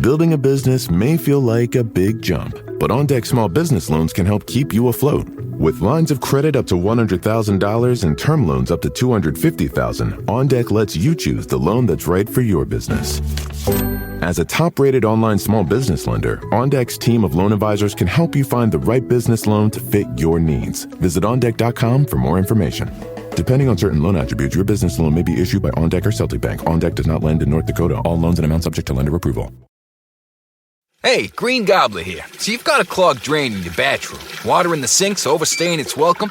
Building a business may feel like a big jump, but OnDeck Small Business Loans can help keep you afloat. With lines of credit up to $100,000 and term loans up to $250,000, OnDeck lets you choose the loan that's right for your business. As a top-rated online small business lender, OnDeck's team of loan advisors can help you find the right business loan to fit your needs. Visit OnDeck.com for more information. Depending on certain loan attributes, your business loan may be issued by OnDeck or Celtic Bank. OnDeck does not lend in North Dakota. All loans and amounts subject to lender approval. Hey, Green Gobbler here. So you've got a clogged drain in your bathroom. Water in the sink's overstaying its welcome.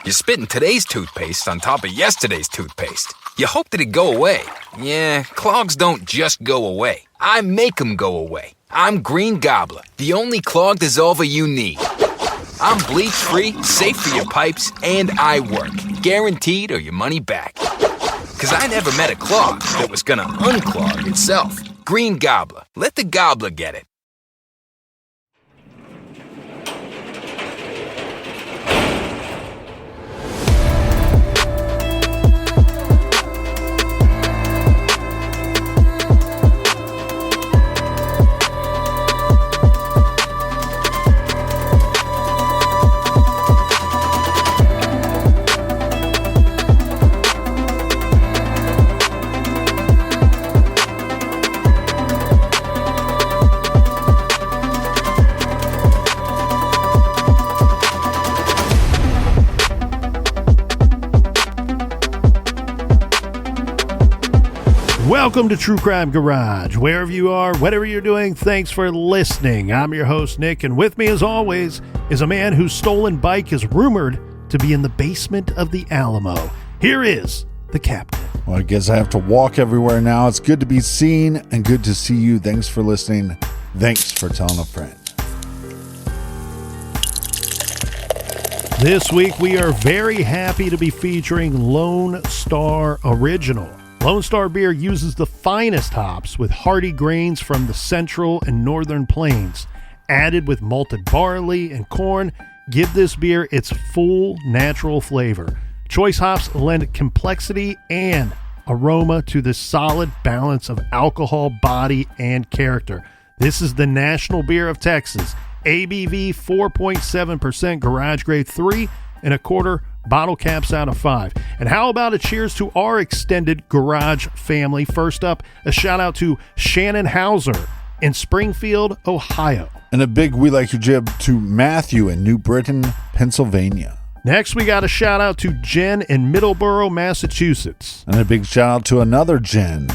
You're spitting today's toothpaste on top of yesterday's toothpaste. You hope that it'd go away. Yeah, clogs don't just go away. I make them go away. I'm Green Gobbler, the only clog dissolver you need. I'm bleach-free, safe for your pipes, and I work. Guaranteed or your money back. 'Cause I never met a clog that was gonna unclog itself. Green Gobbler. Let the gobbler get it. Welcome to True Crime Garage. Wherever you are, whatever you're doing, thanks for listening. I'm your host, Nick, and with me, as always, is a man whose stolen bike is rumored to be in the basement of the Alamo. Here is the captain. Well, I guess I have to walk everywhere now. It's good to be seen and good to see you. Thanks for listening. Thanks for telling a friend. This week, we are very happy to be featuring Lone Star Original. Lone Star Beer uses the finest hops with hearty grains from the central and northern plains. Added with malted barley and corn, give this beer its full natural flavor. Choice hops lend complexity and aroma to this solid balance of alcohol, body, and character. This is the national beer of Texas. ABV 4.7%, garage grade 3.25 bottle caps out of 5. And how about a cheers to our extended garage family? First up, a shout out to Shannon Hauser in Springfield, Ohio. And a big We Like Your Jib to Matthew in New Britain, Pennsylvania. Next, we got a shout out to Jen in Middleborough, Massachusetts. And a big shout out to another Jen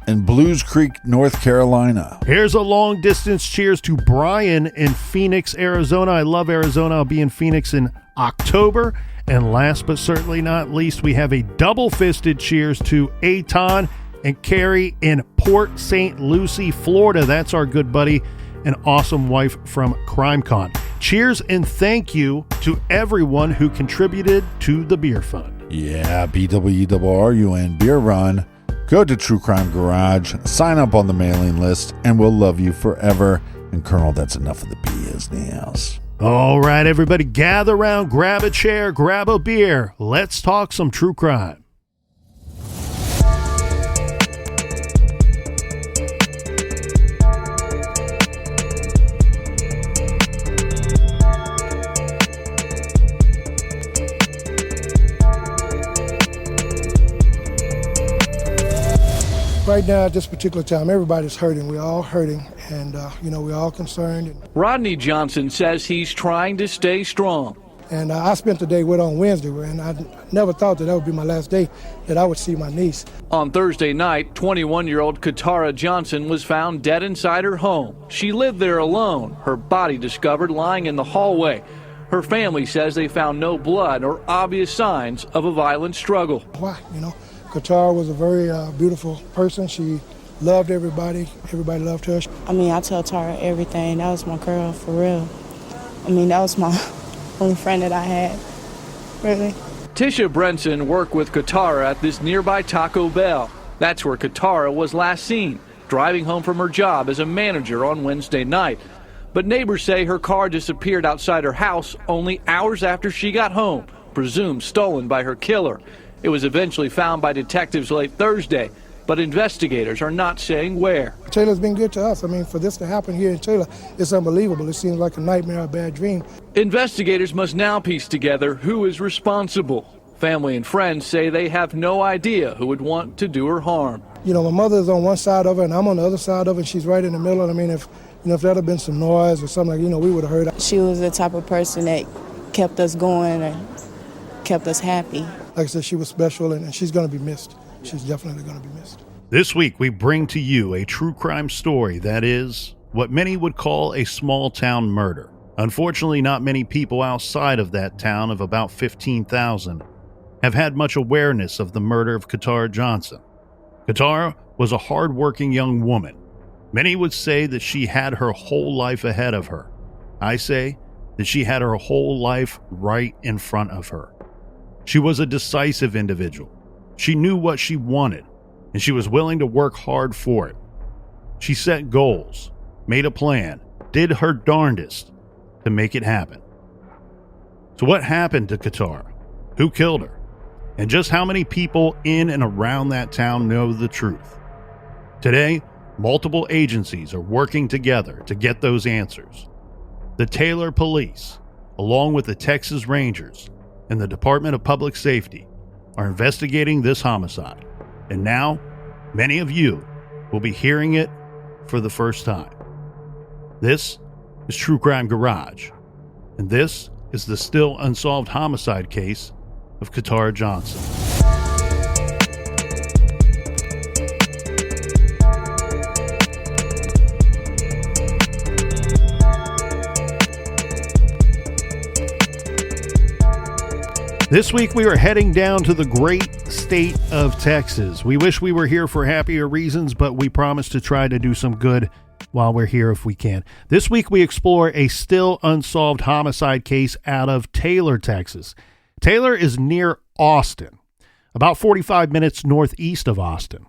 in Blues Creek, North Carolina. Here's a long distance cheers to Brian in Phoenix, Arizona. I love Arizona. I'll be in Phoenix in October. And last but certainly not least, we have a double-fisted cheers to Aton and Carrie in Port St. Lucie, Florida. That's our good buddy and awesome wife from CrimeCon. Cheers and thank you to everyone who contributed to the beer fund. Yeah, BWRUN Beer Run. Go to True Crime Garage, sign up on the mailing list, and we'll love you forever. And Colonel, that's enough of the business. All right, everybody, gather around, grab a chair, grab a beer. Let's talk some true crime. Right now, at this particular time, everybody's hurting. We're all hurting, and, we're all concerned. Rodney Johnson says he's trying to stay strong. And I spent the day with her on Wednesday, and I never thought that would be my last day that I would see my niece. On Thursday night, 21-year-old Katara Johnson was found dead inside her home. She lived there alone, her body discovered lying in the hallway. Her family says they found no blood or obvious signs of a violent struggle. Why, Katara was a very beautiful person. She loved everybody. Everybody loved her. I tell Tara everything. That was my girl, for real. That was my only friend that I had, really. Tisha Brenson worked with Katara at this nearby Taco Bell. That's where Katara was last seen, driving home from her job as a manager on Wednesday night. But neighbors say her car disappeared outside her house only hours after she got home, presumed stolen by her killer. It was eventually found by detectives late Thursday. but investigators are not saying where. Taylor's been good to us. I mean, for this to happen here in Taylor, it's unbelievable. It seems like a nightmare, a bad dream. Investigators must now piece together who is responsible. Family and friends say they have no idea who would want to do her harm. You know, my mother's on one side of her and I'm on the other side of her, and she's right in the middle. And I mean, if there had been some noise or something, like, we would have heard it. She was the type of person that kept us going and kept us happy. Like I said, she was special, and she's going to be missed. She's definitely going to be missed. This week, we bring to you a true crime story that is what many would call a small town murder. Unfortunately, not many people outside of that town of about 15,000 have had much awareness of the murder of Katara Johnson. Katara was a hard-working young woman. Many would say that she had her whole life ahead of her. I say that she had her whole life right in front of her. She was a decisive individual. She knew what she wanted, and she was willing to work hard for it. She set goals, made a plan, did her darndest to make it happen. So what happened to Katara? Who killed her? And just how many people in and around that town know the truth? Today, multiple agencies are working together to get those answers. The Taylor Police, along with the Texas Rangers and the Department of Public Safety, are investigating this homicide. And now, many of you will be hearing it for the first time. This is True Crime Garage, and this is the still unsolved homicide case of Katara Johnson. This week we are heading down to the great state of Texas. We wish we were here for happier reasons, but we promise to try to do some good while we're here if we can. This week we explore a still unsolved homicide case out of Taylor, Texas. Taylor is near Austin, about 45 minutes northeast of Austin.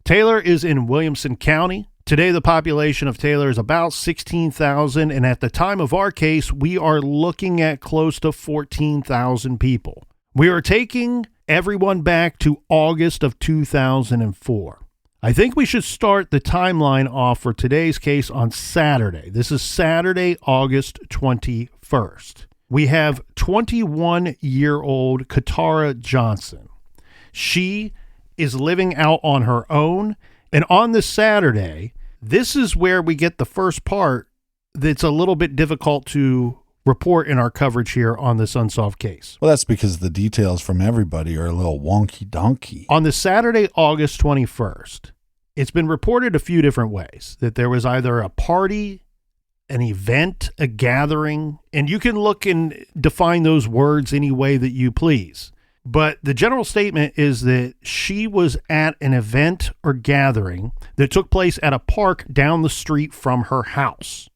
Taylor is in Williamson County. Today, the population of Taylor is about 16,000, and at the time of our case, we are looking at close to 14,000 people. We are taking everyone back to August of 2004. I think we should start the timeline off for today's case on Saturday. This is Saturday, August 21st. We have 21-year-old Katara Johnson. She is living out on her own, and on this Saturday, this is where we get the first part that's a little bit difficult to report in our coverage here on this unsolved case. Well, that's because the details from everybody are a little wonky-donkey. On this Saturday, August 21st, it's been reported a few different ways that there was either a party, an event, a gathering, and you can look and define those words any way that you please. But the general statement is that she was at an event or gathering that took place at a park down the street from her house.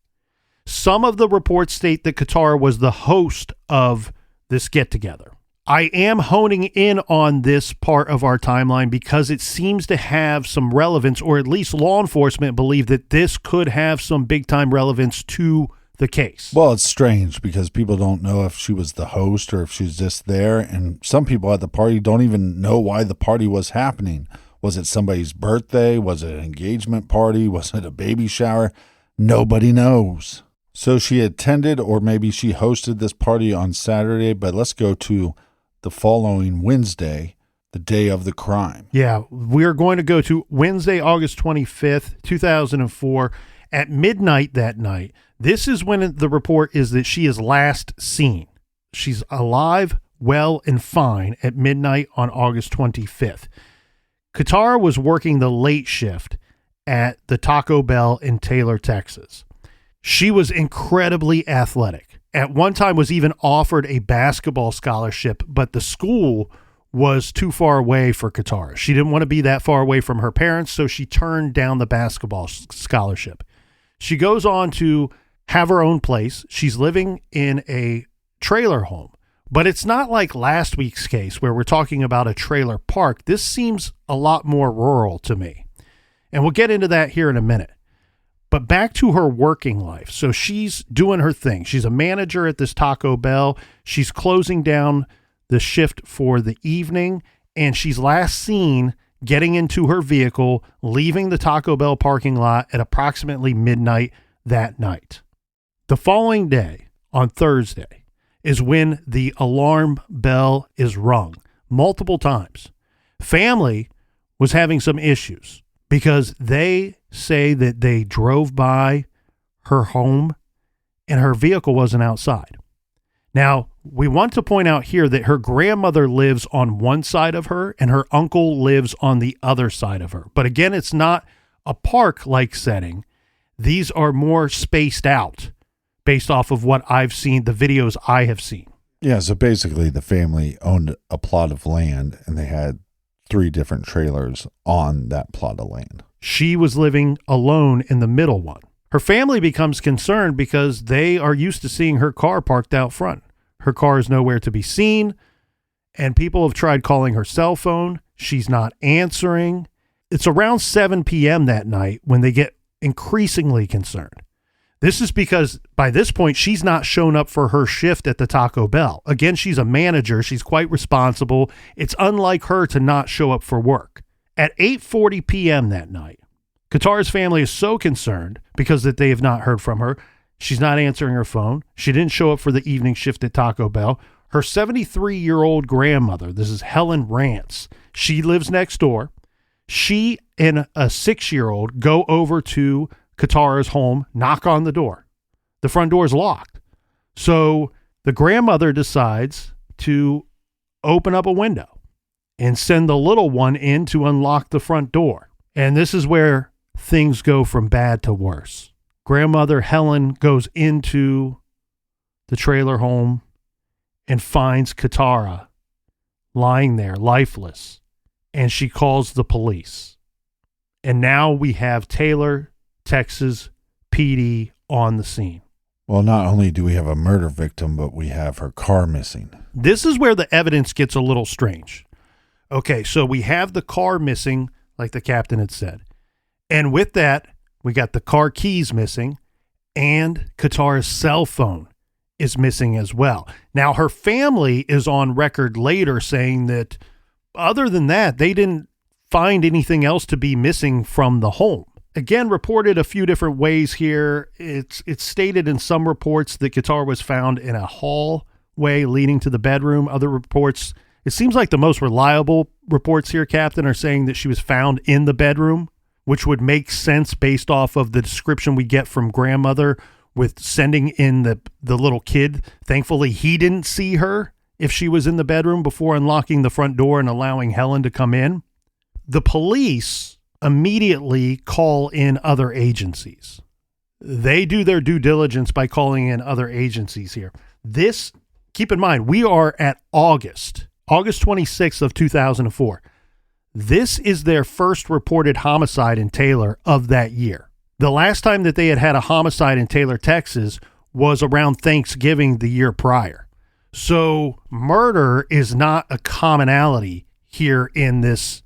Some of the reports state that Katara was the host of this get-together. I am honing in on this part of our timeline because it seems to have some relevance, or at least law enforcement believe that this could have some big-time relevance to the case. Well, it's strange because people don't know if she was the host or if she's just there, and some people at the party don't even know why the party was happening. Was it somebody's birthday? Was it an engagement party? Was it a baby shower? Nobody knows. So she attended, or maybe she hosted this party on Saturday, but let's go to the following Wednesday, the day of the crime. Yeah, we're going to go to Wednesday, August 25th, 2004, at midnight that night. This is when the report is that she is last seen. She's alive, well, and fine at midnight on August 25th. Katara was working the late shift at the Taco Bell in Taylor, Texas. She was incredibly athletic. At one time was even offered a basketball scholarship, but the school was too far away for Katara. She didn't want to be that far away from her parents, so she turned down the basketball scholarship. She goes on to have her own place. She's living in a trailer home, but it's not like last week's case where we're talking about a trailer park. This seems a lot more rural to me, and we'll get into that here in a minute. But back to her working life. So she's doing her thing. She's a manager at this Taco Bell. She's closing down the shift for the evening, and she's last seen getting into her vehicle, leaving the Taco Bell parking lot at approximately midnight that night. The following day, on Thursday, is when the alarm bell is rung multiple times. Family was having some issues because they say that they drove by her home and her vehicle wasn't outside. Now, we want to point out here that her grandmother lives on one side of her and her uncle lives on the other side of her. But again, it's not a park-like setting. These are more spaced out based off of what I've seen, the videos I have seen. Yeah, so basically the family owned a plot of land and they had 3 different trailers on that plot of land. She was living alone in the middle one. Her family becomes concerned because they are used to seeing her car parked out front. Her car is nowhere to be seen, and people have tried calling her cell phone. She's not answering. It's around 7 p.m. that night when they get increasingly concerned. This is because by this point, she's not shown up for her shift at the Taco Bell. Again, she's a manager. She's quite responsible. It's unlike her to not show up for work. At 8:40 p.m. that night, Katara's family is so concerned because that they have not heard from her. She's not answering her phone. She didn't show up for the evening shift at Taco Bell. Her 73-year-old grandmother, this is Helen Rance, she lives next door. She and a 6-year-old go over to Katara's home, knock on the door. The front door is locked. So the grandmother decides to open up a window and send the little one in to unlock the front door. And this is where things go from bad to worse. Grandmother Helen goes into the trailer home and finds Katara lying there, lifeless, and she calls the police. And now we have Taylor, Texas PD on the scene. Well, not only do we have a murder victim, but we have her car missing. This is where the evidence gets a little strange. Okay, so we have the car missing, like the captain had said. And with that, we got the car keys missing, and Katara's cell phone is missing as well. Now, her family is on record later saying that other than that, they didn't find anything else to be missing from the home. Again, reported a few different ways here. It's stated in some reports that Katara was found in a hallway leading to the bedroom. Other reports, it seems like the most reliable reports here, Captain, are saying that she was found in the bedroom, which would make sense based off of the description we get from grandmother with sending in the little kid. Thankfully, he didn't see her if she was in the bedroom before unlocking the front door and allowing Helen to come in. The police immediately call in other agencies. They do their due diligence by calling in other agencies here. This, keep in mind, we are at August 26th of 2004. This is their first reported homicide in Taylor of that year. The last time that they had a homicide in Taylor, Texas was around Thanksgiving the year prior. So murder is not a commonality here in this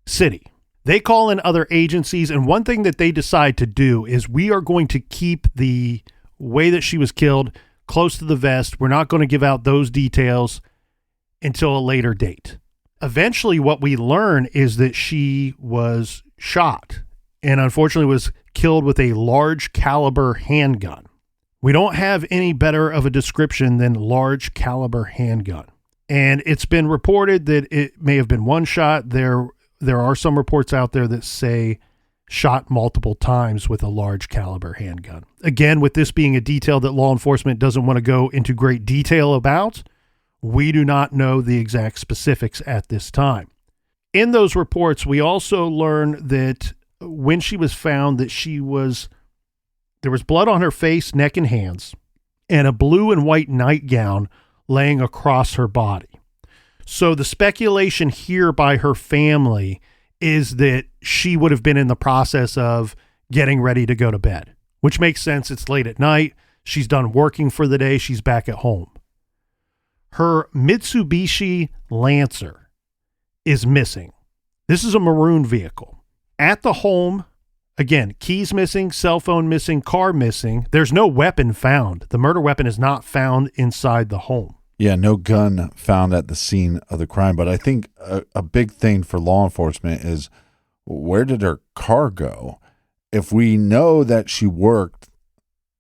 city. They call in other agencies, and one thing that they decide to do is we are going to keep the way that she was killed close to the vest. We're not going to give out those details until a later date. Eventually, what we learn is that she was shot and unfortunately was killed with a large caliber handgun. We don't have any better of a description than large caliber handgun. And it's been reported that it may have been one shot. There are some reports out there that say shot multiple times with a large caliber handgun. Again, with this being a detail that law enforcement doesn't want to go into great detail about, we do not know the exact specifics at this time. In those reports, we also learn that when she was found, that there was blood on her face, neck, and hands, and a blue and white nightgown laying across her body. So the speculation here by her family is that she would have been in the process of getting ready to go to bed, which makes sense. It's late at night. She's done working for the day. She's back at home. Her Mitsubishi Lancer is missing. This is a maroon vehicle. At the home, again, keys missing, cell phone missing, car missing. There's no weapon found. The murder weapon is not found inside the home. Yeah, no gun found at the scene of the crime. But I think a big thing for law enforcement is, where did her car go? If we know that she worked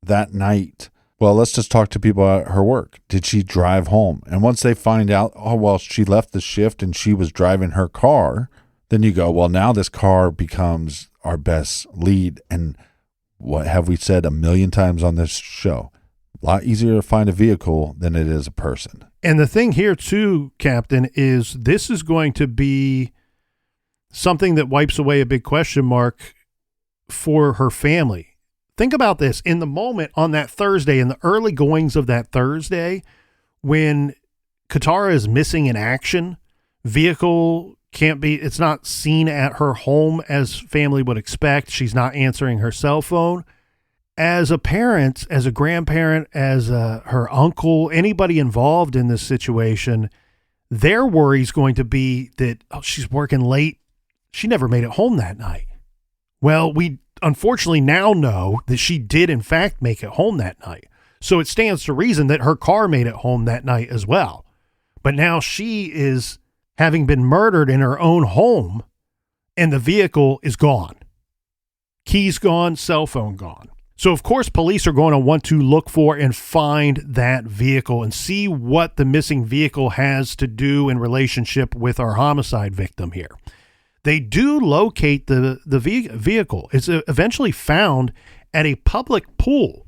that night, well, let's just talk to people at her work. Did she drive home? And once they find out, oh, well, she left the shift and she was driving her car, then you go, well, now this car becomes our best lead. And what have we said a million times on this show? A lot easier to find a vehicle than it is a person. And the thing here too, Captain, is this is going to be something that wipes away a big question mark for her family. Think about this. In the moment on that Thursday, in the early goings of that Thursday, when Katara is missing in action, vehicle it's not seen at her home as family would expect. She's not answering her cell phone. As a parent, as a grandparent, as her uncle, anybody involved in this situation, their worry is going to be that, oh, she's working late. She never made it home that night. Well, we unfortunately now know that she did in fact make it home that night. So it stands to reason that her car made it home that night as well. But now she is having been murdered in her own home, and the vehicle is gone. Keys gone, cell phone gone. So, of course, police are going to want to look for and find that vehicle and see what the missing vehicle has to do in relationship with our homicide victim here. They do locate the vehicle. It's eventually found at a public pool.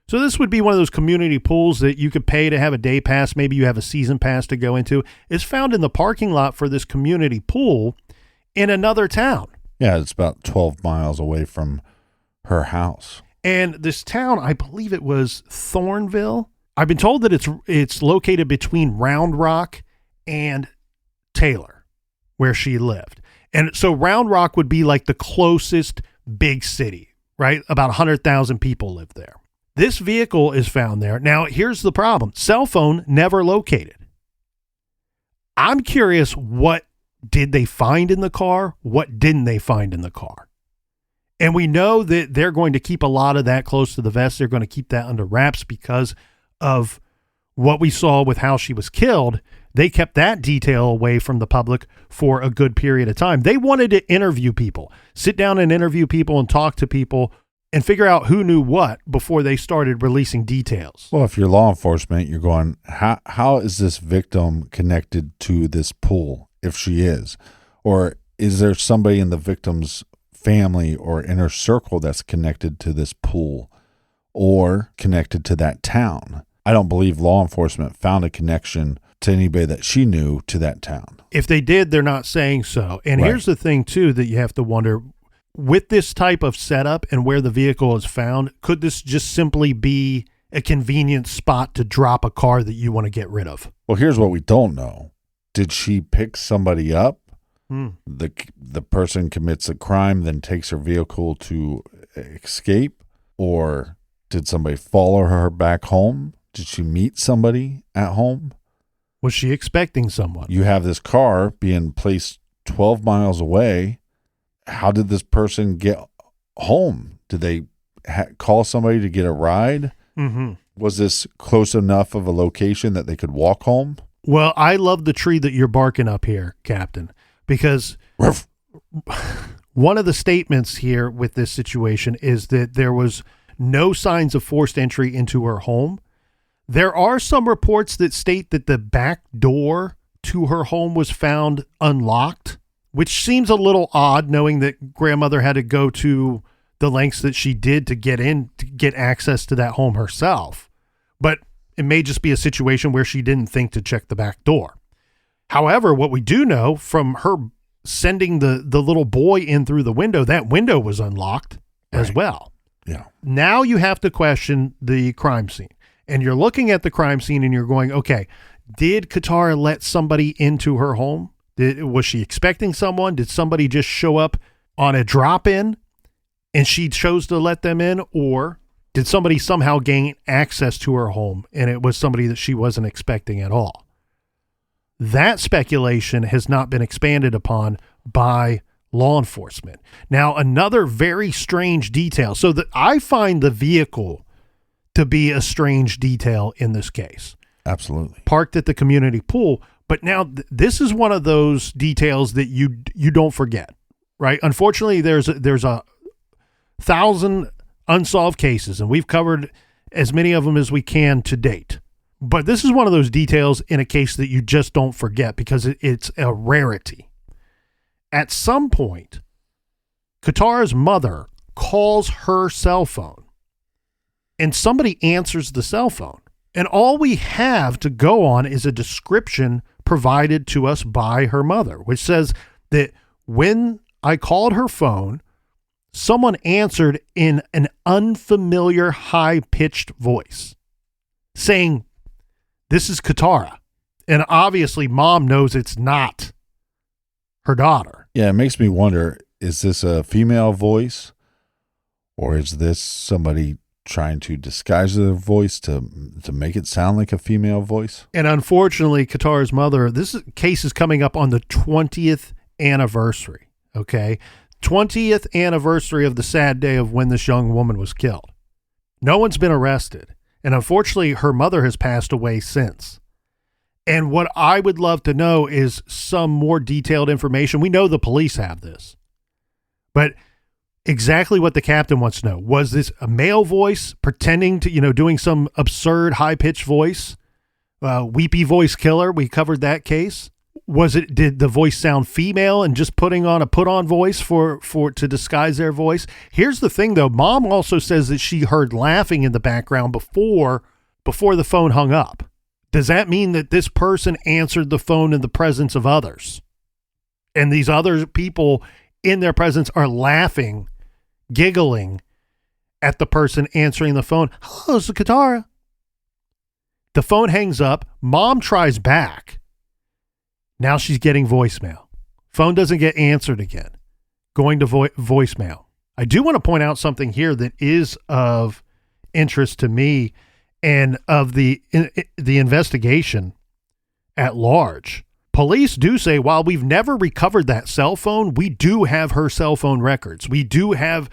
So this would be one of those community pools that you could pay to have a day pass. Maybe you have a season pass to go into. It's found in the parking lot for this community pool in another town. Yeah, it's about 12 miles away from her house. And this town, I believe it was Thornville. I've been told that it's located between Round Rock and Taylor, where she lived. And so Round Rock would be like the closest big city, right? About 100,000 people live there. This vehicle is found there. Now, here's the problem. Cell phone never located. I'm curious, what did they find in the car? What didn't they find in the car? And we know that they're going to keep a lot of that close to the vest. They're going to keep that under wraps because of what we saw with how she was killed. They kept that detail away from the public for a good period of time. They wanted to interview people, sit down and interview people and talk to people and figure out who knew what before they started releasing details. Well, if you're law enforcement, you're going, how is this victim connected to this pool, if she is? Or is there somebody in the victim's family or inner circle that's connected to this pool or connected to that town? I don't believe law enforcement found a connection to anybody that she knew to that town. If they did, they're not saying so. And Right. Here's the thing, too, that you have to wonder. With this type of setup and where the vehicle is found, could this just simply be a convenient spot to drop a car that you want to get rid of? Well, here's what we don't know. Did she pick somebody up? The person commits a crime, then takes her vehicle to escape? Or did somebody follow her back home? Did she meet somebody at home? Was she expecting someone? You have this car being placed 12 miles away. How did this person get home? Did they call somebody to get a ride? Mm-hmm. Was this close enough of a location that they could walk home? Well, I love the tree that you're barking up here, Captain, because one of the statements here with this situation is that there was no signs of forced entry into her home. There are some reports that state that the back door to her home was found unlocked, which seems a little odd, knowing that grandmother had to go to the lengths that she did to get access to that home herself. But it may just be a situation where she didn't think to check the back door. However, what we do know from her sending the little boy in through the window, that window was unlocked as well. Yeah. Now you have to question the crime scene. And you're looking at the crime scene and you're going, okay, did Katara let somebody into her home? Was she expecting someone? Did somebody just show up on a drop-in and she chose to let them in? Or did somebody somehow gain access to her home and it was somebody that she wasn't expecting at all? That speculation has not been expanded upon by law enforcement. Now, another very strange detail. So that I find the vehicle to be a strange detail in this case. Absolutely. Parked at the community pool. But now this is one of those details that you don't forget, right? Unfortunately, there's a 1,000 unsolved cases, and we've covered as many of them as we can to date. But this is one of those details in a case that you just don't forget because it's a rarity. At some point, Katara's mother calls her cell phone, and somebody answers the cell phone. And all we have to go on is a description provided to us by her mother, which says that when I called her phone, someone answered in an unfamiliar high-pitched voice saying, "This is Katara." And obviously mom knows it's not her daughter. Yeah, it makes me wonder, is this a female voice, or is this somebody trying to disguise their voice to make it sound like a female voice? And unfortunately, Katara's mother, case is coming up on the 20th anniversary, okay? 20th anniversary of the sad day of when this young woman was killed. No one's been arrested. And unfortunately, her mother has passed away since. And what I would love to know is some more detailed information. We know the police have this, but exactly what the captain wants to know. Was this a male voice pretending to, doing some absurd high-pitched voice? Weepy voice killer. We covered that case. Did the voice sound female and just putting on a put-on voice to disguise their voice? Here's the thing, though. Mom also says that she heard laughing in the background before the phone hung up. Does that mean that this person answered the phone in the presence of others? And these other people in their presence are laughing, giggling at the person answering the phone. "Hello, this is Katara." The phone hangs up. Mom tries back. Now she's getting voicemail. Phone doesn't get answered again. Going to voicemail. I do want to point out something here that is of interest to me and of the investigation at large. Police do say, while we've never recovered that cell phone, we do have her cell phone records. We do have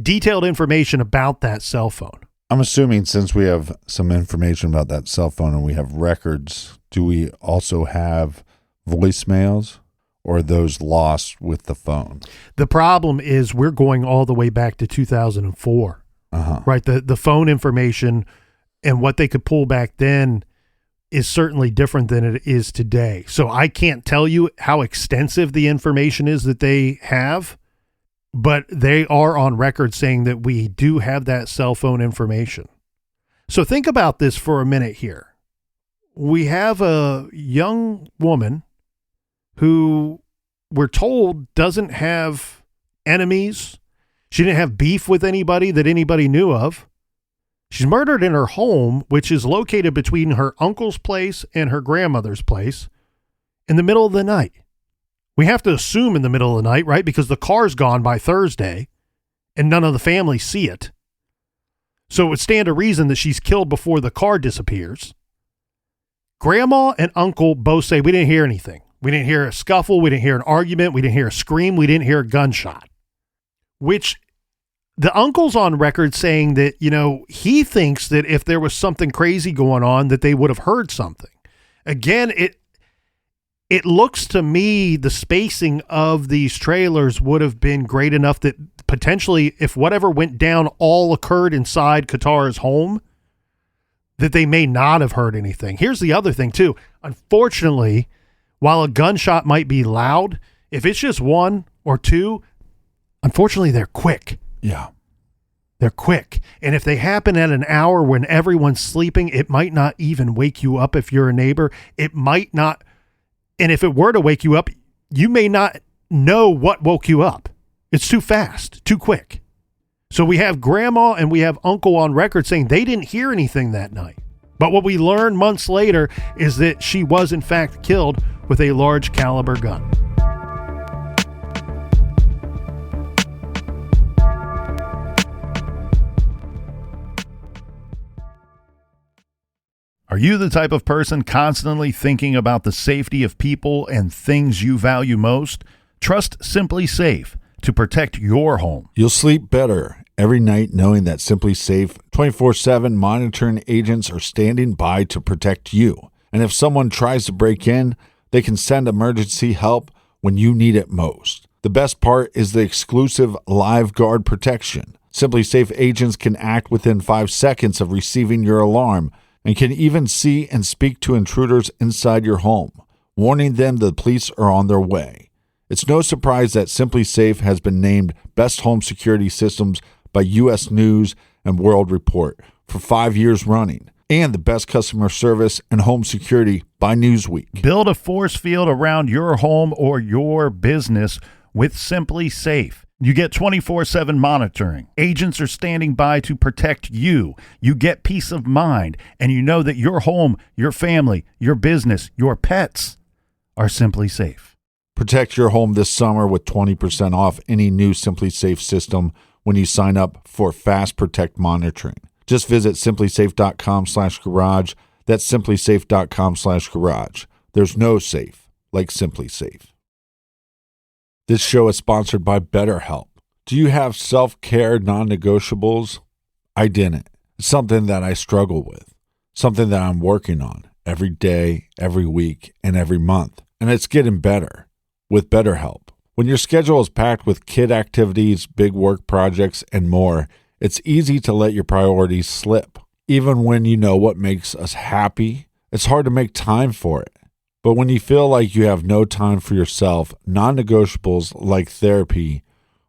detailed information about that cell phone. I'm assuming since we have some information about that cell phone and we have records, do we also have voicemails, or are those lost with the phone? The problem is we're going all the way back to 2004, right? The phone information and what they could pull back then is certainly different than it is today. So I can't tell you how extensive the information is that they have, but they are on record saying that we do have that cell phone information. So think about this for a minute here. We have a young woman who we're told doesn't have enemies. She didn't have beef with anybody that anybody knew of. She's murdered in her home, which is located between her uncle's place and her grandmother's place, in the middle of the night. We have to assume in the middle of the night, right? Because the car's gone by Thursday and none of the family see it. So it would stand to reason that she's killed before the car disappears. Grandma and uncle both say we didn't hear anything. We didn't hear a scuffle. We didn't hear an argument. We didn't hear a scream. We didn't hear a gunshot. Which the uncle's on record saying that, he thinks that if there was something crazy going on, that they would have heard something. Again, it looks to me the spacing of these trailers would have been great enough that potentially if whatever went down all occurred inside Katara's home, that they may not have heard anything. Here's the other thing too. Unfortunately, while a gunshot might be loud, if it's just one or two, unfortunately they're quick. Yeah. They're quick. And if they happen at an hour when everyone's sleeping, it might not even wake you up if you're a neighbor. It might not. And if it were to wake you up, you may not know what woke you up. It's too fast, too quick. So we have grandma and we have uncle on record saying they didn't hear anything that night. But what we learned months later is that she was in fact killed with a large caliber gun. Are you the type of person constantly thinking about the safety of people and things you value most? Trust Simply Safe to protect your home. You'll sleep better every night knowing that Simply Safe 24/7 monitoring agents are standing by to protect you. And if someone tries to break in, they can send emergency help when you need it most. The best part is the exclusive Live Guard protection. Simply Safe agents can act within 5 seconds of receiving your alarm and can even see and speak to intruders inside your home, warning them the police are on their way. It's no surprise that Simply Safe has been named Best Home Security Systems by U.S. News and World Report for 5 years running, and the best customer service and home security by Newsweek. Build a force field around your home or your business with Simply Safe. You get 24/7 monitoring. Agents are standing by to protect you. You get peace of mind, and you know that your home, your family, your business, your pets are simply safe. Protect your home this summer with 20% off any new Simply Safe system when you sign up for Fast Protect monitoring. Just visit simplysafe.com/garage. That's simplysafe.com/garage. There's no safe like Simply Safe. This show is sponsored by BetterHelp. Do you have self-care non-negotiables? I didn't. It's something that I struggle with, something that I'm working on every day, every week, and every month. And it's getting better with BetterHelp. When your schedule is packed with kid activities, big work projects, and more, it's easy to let your priorities slip. Even when you know what makes us happy, it's hard to make time for it. But when you feel like you have no time for yourself, non-negotiables like therapy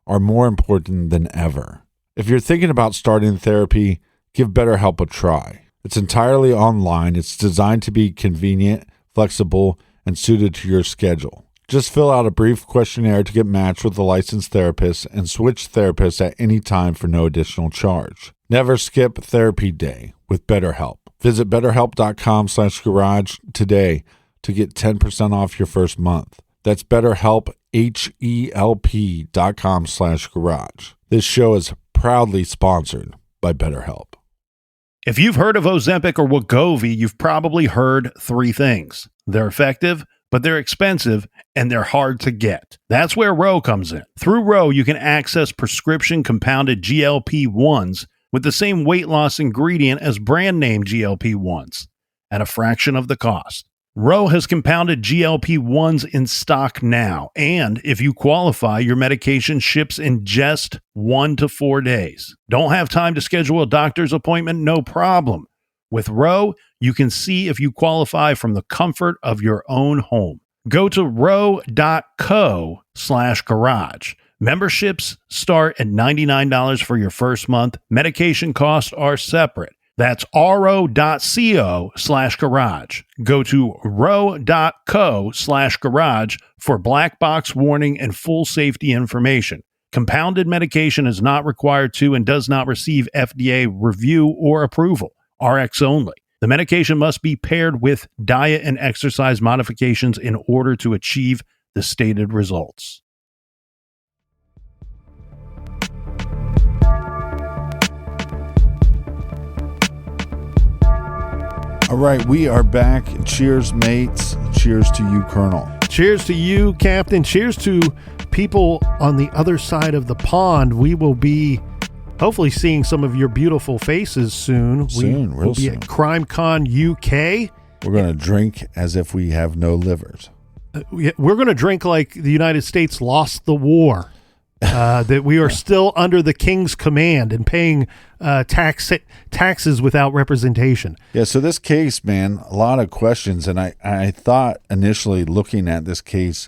are more important than ever. If you're thinking about starting therapy, give BetterHelp a try. It's entirely online. It's designed to be convenient, flexible, and suited to your schedule. Just fill out a brief questionnaire to get matched with a licensed therapist and switch therapists at any time for no additional charge. Never skip therapy day with BetterHelp. Visit BetterHelp.com/garage today to get 10% off your first month. That's BetterHelp, HELP.com/garage. This show is proudly sponsored by BetterHelp. If you've heard of Ozempic or Wegovy, you've probably heard 3 things. They're effective, but they're expensive, and they're hard to get. That's where Ro comes in. Through Ro, you can access prescription compounded GLP-1s with the same weight loss ingredient as brand name GLP-1s at a fraction of the cost. Ro has compounded GLP-1s in stock now, and if you qualify, your medication ships in just 1 to 4 days. Don't have time to schedule a doctor's appointment? No problem. With Ro, you can see if you qualify from the comfort of your own home. Go to ro.co/garage. Memberships start at $99 for your first month. Medication costs are separate. That's ro.co/garage. Go to ro.co/garage for black box warning and full safety information. Compounded medication is not required to and does not receive FDA review or approval. RX only. The medication must be paired with diet and exercise modifications in order to achieve the stated results. All right, we are back. Cheers, mates. Cheers to you, Colonel. Cheers to you, Captain. Cheers to people on the other side of the pond. We will be hopefully seeing some of your beautiful faces soon. We'll be at CrimeCon UK. We're going to drink as if we have no livers. We're going to drink like the United States lost the war. That we are still under the king's command and paying taxes without representation. Yeah, so this case, man, a lot of questions. And I thought initially looking at this case,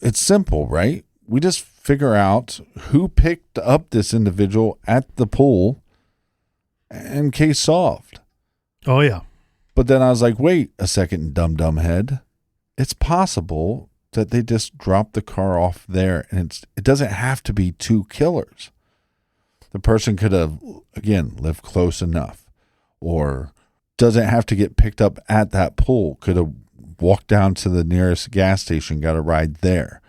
it's simple, right? We just figure out who picked up this individual at the pool and case solved. Oh, yeah. But then I was like, wait a second, dumb head. It's possible that they just dropped the car off there, and it doesn't have to be 2 killers. The person could have, again, lived close enough, or doesn't have to get picked up at that pool. Could have walked down to the nearest gas station, got a ride there.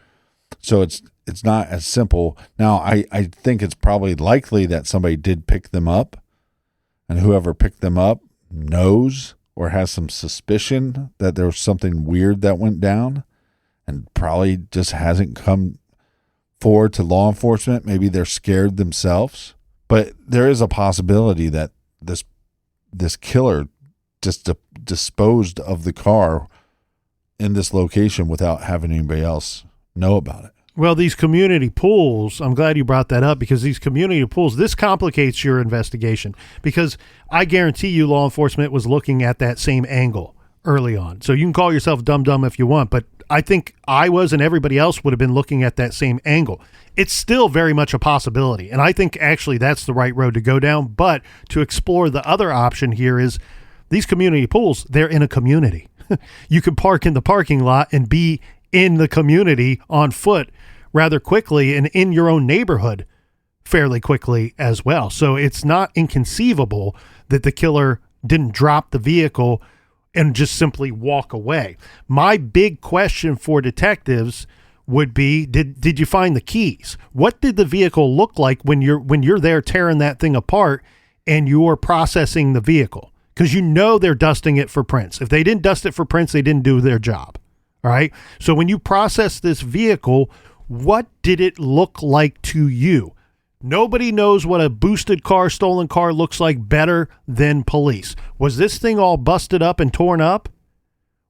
So it's not as simple. Now, I think it's probably likely that somebody did pick them up, and whoever picked them up knows or has some suspicion that there was something weird that went down, and probably just hasn't come forward to law enforcement. Maybe they're scared themselves, but there is a possibility that this killer just disposed of the car in this location without having anybody else know about it. Well, these community pools, I'm glad you brought that up, because these community pools, this complicates your investigation, because I guarantee you law enforcement was looking at that same angle early on. So you can call yourself dumb if you want, but I think I was, and everybody else would have been looking at that same angle. It's still very much a possibility, and I think actually that's the right road to go down. But to explore the other option here is these community pools, they're in a community. You can park in the parking lot and be in the community on foot rather quickly and in your own neighborhood fairly quickly as well. So it's not inconceivable that the killer didn't drop the vehicle and just simply walk away. My big question for detectives would be, did you find the keys? What did the vehicle look like when you're there tearing that thing apart and you're processing the vehicle? Because you know they're dusting it for prints. If they didn't dust it for prints, they didn't do their job. All right. So when you process this vehicle, what did it look like to you? Nobody knows what a boosted car, stolen car looks like better than police. Was this thing all busted up and torn up?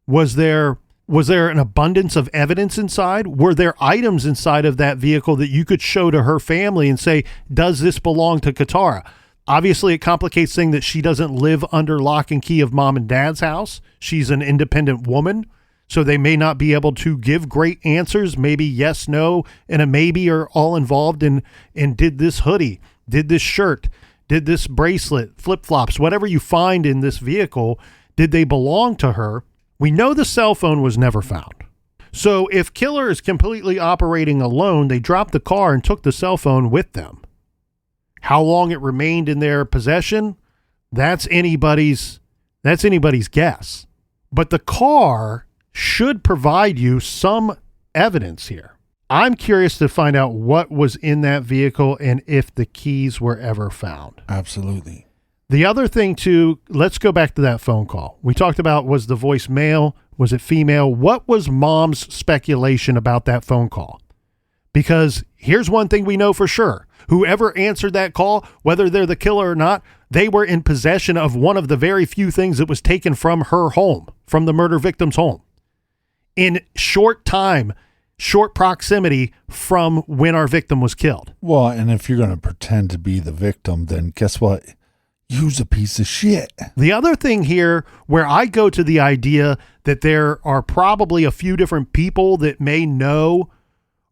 Was there an abundance of evidence inside? Were there items inside of that vehicle that you could show to her family and say, does this belong to Katara? Obviously, it complicates things that she doesn't live under lock and key of mom and dad's house. She's an independent woman, so they may not be able to give great answers. Maybe yes, no, and a maybe are all involved in did this hoodie, did this shirt, did this bracelet, flip-flops, whatever you find in this vehicle, did they belong to her? We know the cell phone was never found. So if killer is completely operating alone, they dropped the car and took the cell phone with them. How long it remained in their possession, that's anybody's guess. But the car should provide you some evidence here. I'm curious to find out what was in that vehicle and if the keys were ever found. Absolutely. The other thing too, let's go back to that phone call. We talked about, was the voice male? Was it female? What was mom's speculation about that phone call? Because here's one thing we know for sure. Whoever answered that call, whether they're the killer or not, they were in possession of one of the very few things that was taken from her home, from the murder victim's home, in short time, short proximity from when our victim was killed. Well, and if you're going to pretend to be the victim, then guess what? Use a piece of shit. The other thing here, where I go to the idea that there are probably a few different people that may know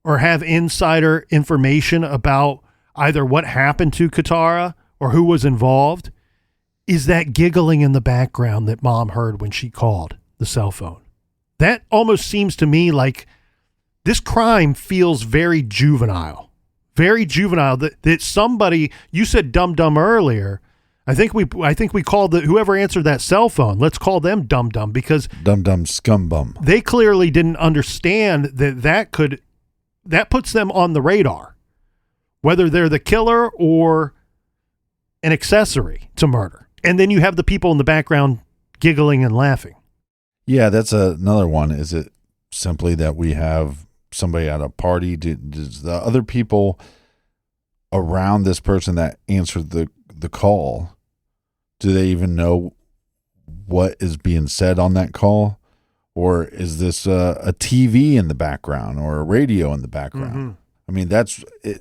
or have insider information about either what happened to Katara or who was involved, is that giggling in the background that mom heard when she called the cell phone. That almost seems to me like this crime feels very juvenile that somebody, you said dumb earlier. I think we called whoever answered that cell phone, let's call them dumb because dumb scumbum. They clearly didn't understand that puts them on the radar, whether they're the killer or an accessory to murder. And then you have the people in the background giggling and laughing. Yeah, that's another one. Is it simply that we have somebody at a party? Does the other people around this person that answered the call, do they even know what is being said on that call? Or is this a TV in the background or a radio in the background? Mm-hmm. I mean,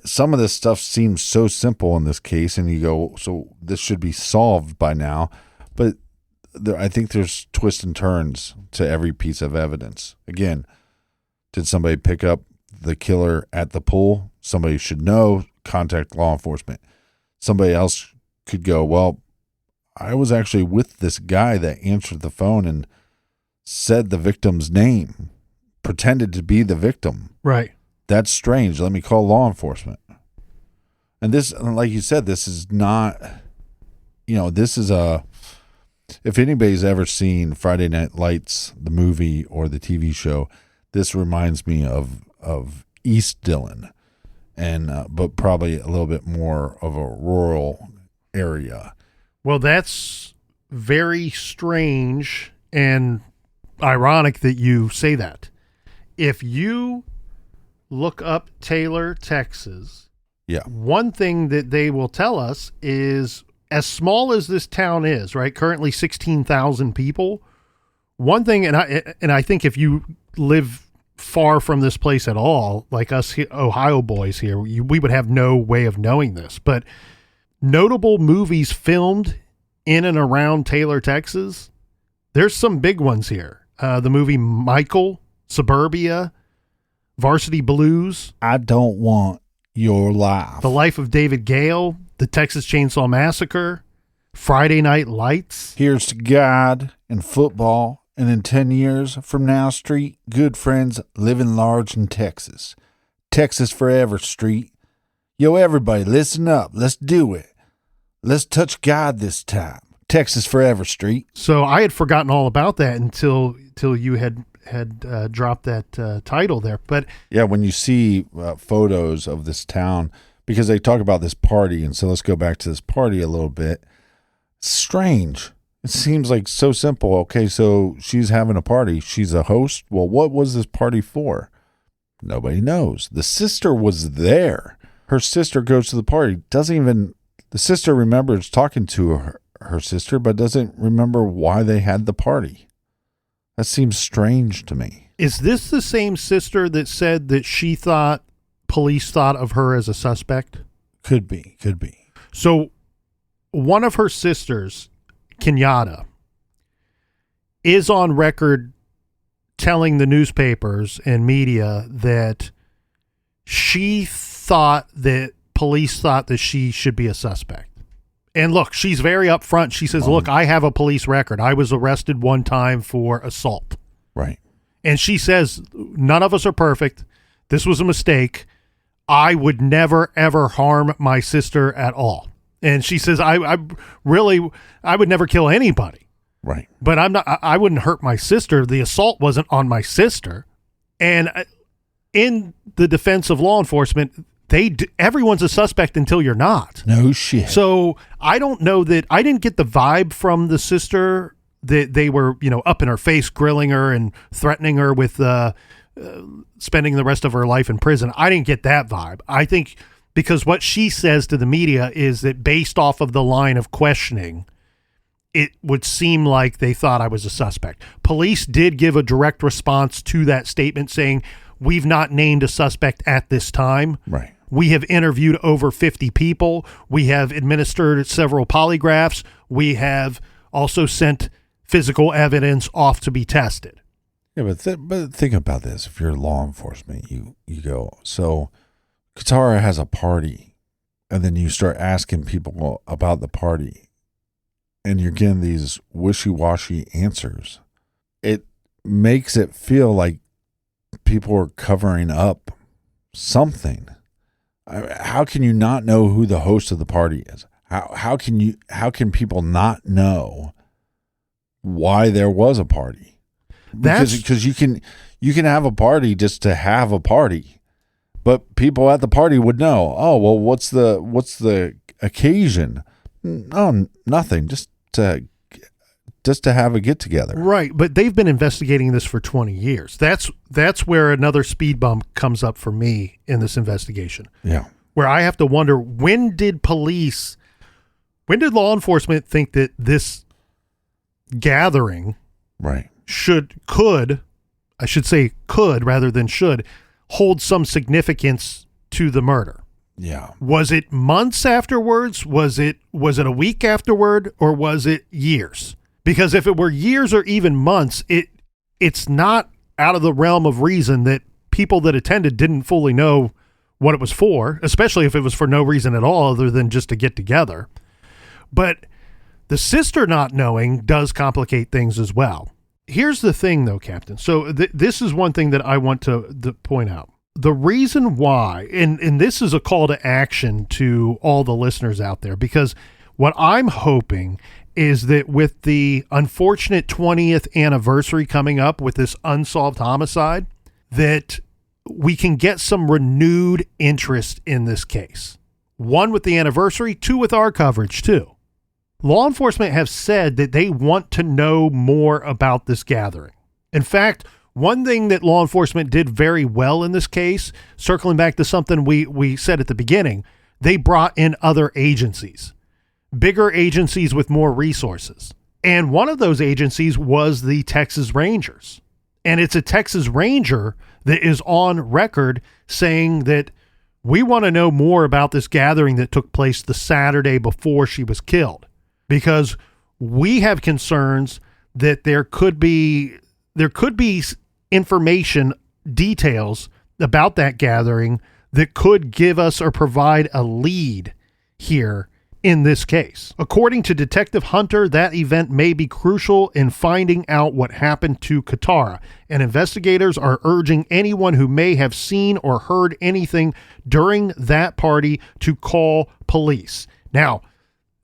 some of this stuff seems so simple in this case, and you go, so this should be solved by now. But I think there's twists and turns to every piece of evidence. Again, did somebody pick up the killer at the pool? Somebody should know, contact law enforcement. Somebody else could go, well, I was actually with this guy that answered the phone and said the victim's name, pretended to be the victim. Right. That's strange. Let me call law enforcement. And this, like you said, this is not, this is if anybody's ever seen Friday Night Lights, the movie or the TV show, this reminds me of East Dillon, and but probably a little bit more of a rural area. Well, that's very strange and ironic that you say that. If you look up Taylor, Texas, Yeah. one thing that they will tell us is, as small as this town is, right, currently 16,000 people, one thing, and I think if you live far from this place at all, like us Ohio boys here, we would have no way of knowing this, but notable movies filmed in and around Taylor, Texas, there's some big ones here. The movie Michael, Suburbia, Varsity Blues. I Don't Want Your Life. The Life of David Gale, The Texas Chainsaw Massacre, Friday Night Lights. Here's to God and football. And in 10 years from now, Street, good friends living large in Texas. Texas forever, Street. Yo, everybody, listen up. Let's do it. Let's touch God this time. Texas forever, Street. So I had forgotten all about that until you had dropped that title there. But yeah, when you see photos of this town, because they talk about this party, and so let's go back to this party a little bit. Strange. It seems like so simple. Okay, so she's having a party. She's a host. Well, what was this party for? Nobody knows. The sister was there. Her sister goes to the party. The sister remembers talking to her sister, but doesn't remember why they had the party. That seems strange to me. Is this the same sister that said that she thought police thought of her as a suspect? Could be. So one of her sisters, Kenyatta, is on record telling the newspapers and media that she thought that police thought that she should be a suspect. And look, she's very upfront. She says, look, I have a police record. I was arrested one time for assault. Right. And she says, none of us are perfect. This was a mistake. I would never, ever harm my sister at all. And she says, I would never kill anybody. Right. But I wouldn't hurt my sister. The assault wasn't on my sister. And in the defense of law enforcement, everyone's a suspect until you're not. No shit. So I don't know that I didn't get the vibe from the sister that they were, up in her face, grilling her and threatening her with spending the rest of her life in prison. I didn't get that vibe. I think because what she says to the media is that based off of the line of questioning, it would seem like they thought I was a suspect. Police did give a direct response to that statement saying, we've not named a suspect at this time. Right. We have interviewed over 50 people. We have administered several polygraphs. We have also sent physical evidence off to be tested. Yeah, but think about this. If you're law enforcement, you go, so Katara has a party, and then you start asking people about the party, and you're getting these wishy-washy answers. It makes it feel like people are covering up something. How can you not know who the host of the party is? How can people not know why there was a party? Because you can have a party just to have a party, but people at the party would know. Oh, well, what's the occasion? Oh, nothing. Just to have a get together. Right, but they've been investigating this for 20 years. That's where another speed bump comes up for me in this investigation. Yeah. Where I have to wonder, when did law enforcement think that this gathering right could rather than should hold some significance to the murder? Yeah. Was it months afterwards? Was it a week afterward, or was it years? Because if it were years or even months, it's not out of the realm of reason that people that attended didn't fully know what it was for, especially if it was for no reason at all other than just to get together. But the sister not knowing does complicate things as well. Here's the thing, though, Captain. So this is one thing that I want to point out. The reason why, and this is a call to action to all the listeners out there, because what I'm hoping is that with the unfortunate 20th anniversary coming up with this unsolved homicide, that we can get some renewed interest in this case. One, with the anniversary, two, with our coverage too. Law enforcement have said that they want to know more about this gathering. In fact, One thing that law enforcement did very well in this case, circling back to something we said at the beginning, they brought in other agencies, bigger agencies with more resources. And one of those agencies was the Texas Rangers. And it's a Texas Ranger that is on record saying that we want to know more about this gathering that took place the Saturday before she was killed, because we have concerns that there could be information, details about that gathering that could give us or provide a lead here in this case. According to Detective Hunter, that event may be crucial in finding out what happened to Katara, and investigators are urging anyone who may have seen or heard anything during that party to call police. Now,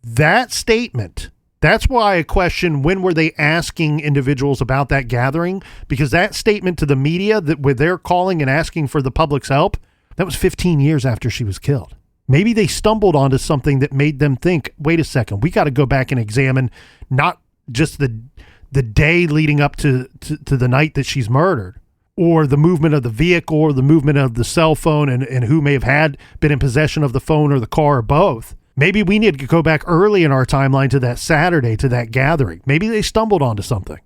that statement, that's why I question, when were they asking individuals about that gathering? Because that statement to the media that where they're calling and asking for the public's help, that was 15 years after she was killed. Maybe they stumbled onto something that made them think, wait a second, we got to go back and examine not just the day leading up to the night that she's murdered, or the movement of the vehicle, or the movement of the cell phone, and who may have been in possession of the phone or the car, or both. Maybe we need to go back early in our timeline to that Saturday, to that gathering. Maybe they stumbled onto something.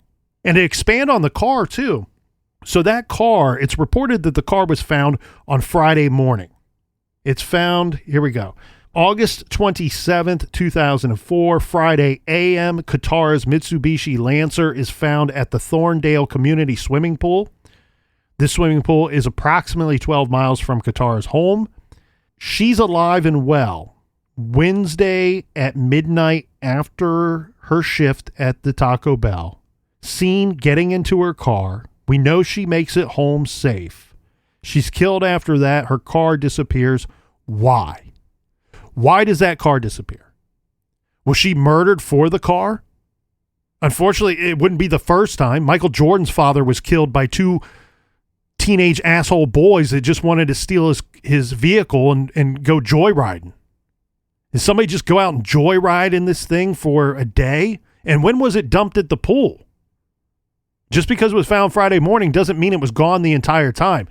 And to expand on the car too. So that car, it's reported that the car was found on Friday morning. It's found, here we go, August 27th, 2004, Friday a.m., Katara's Mitsubishi Lancer is found at the Thorndale Community Swimming Pool. This swimming pool is approximately 12 miles from Katara's home. She's alive and well. Wednesday at midnight after her shift at the Taco Bell, seen getting into her car. We know she makes it home safe. She's killed after that. Her car disappears. Why? Why does that car disappear? Was she murdered for the car? Unfortunately, it wouldn't be the first time. Michael Jordan's father was killed by two teenage asshole boys that just wanted to steal his vehicle and go joyriding. Did somebody just go out and joyride in this thing for a day? And when was it dumped at the pool? Just because it was found Friday morning doesn't mean it was gone the entire time.